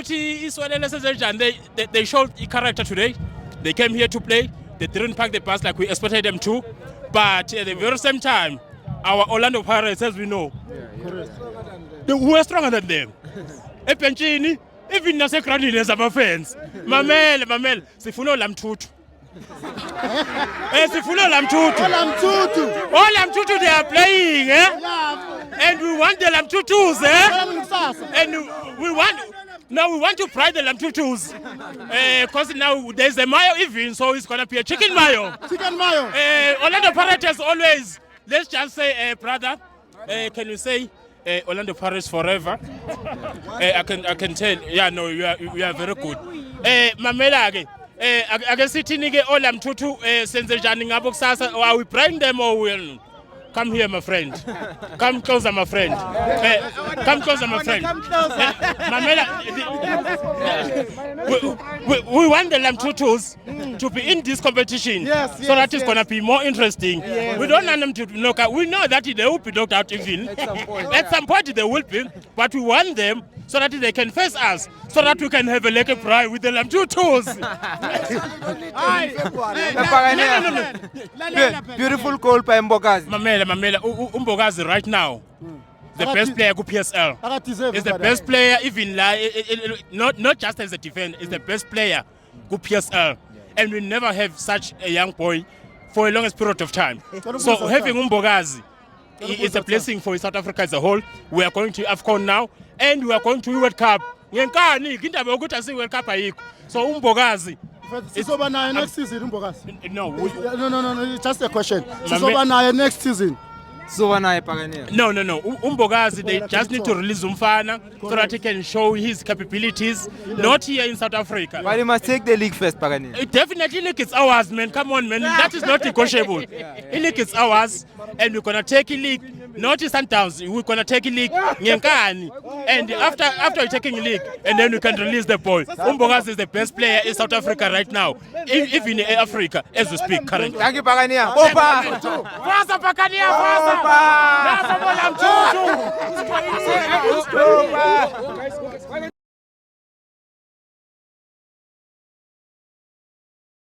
ukuthi Iswalele Sezenjani they showed a character today. They came here to play. They didn't park the bus like we expected them to. But at the very same time, our Orlando Pirates, as we know, we were stronger than them. Epenchini, even nasegrandini as our fans. Mamele, sifuna lamthutu. Sifuna lamthutu. All lamthutu they are playing, and we want the lamthutus, and we want to fry the lamthutus, because now there's a mayo even, so it's gonna be a chicken mayo. Orlando Pirates always. Let's just say, brother, can you say Orlando Pirates forever? I can tell. Yeah, no, you are very good. Mamela ake sithi nike olamthuthu senze njani ngabo kusasa, are we praying them or will? Come here, my friend. Come closer, my friend. Come closer, my friend. Mamela, we want the Lamtutus to be in this competition, so that it's gonna be more interesting. We don't want them to knock out. We know that they will be knocked out even. At some point they will be, but we want them so that they can face us, so that we can have a like fry with the Lamtutus. Beautiful goal by Mbogazi. Mamela, Mbogazi right now, the best player ku PSL. Is the best player even not just as a defender, is the best player ku PSL. And we never have such a young boy for a longest period of time. So having Mbogazi is a blessing for South Africa as a whole. We are going to AFCON now, and we are going to World Cup. World Cup. So Mbogazi. Next season, No, just a question. Next season. No. Mbogazi, they just need to release Umfana so that he can show his capabilities, not here in South Africa. But he must take the league first, Pagani. Definitely, league is ours, man. Come on, man. That is not negotiable. League is ours, and we're gonna take a league. Not in Sundowns, we're gonna take a league, Nyankani, and after taking a league, and then we can release the boy. Mbogazi is the best player in South Africa right now, even in Africa as we speak currently. Thank you, Pagania. Opa! Fasa Pagania, Fasa!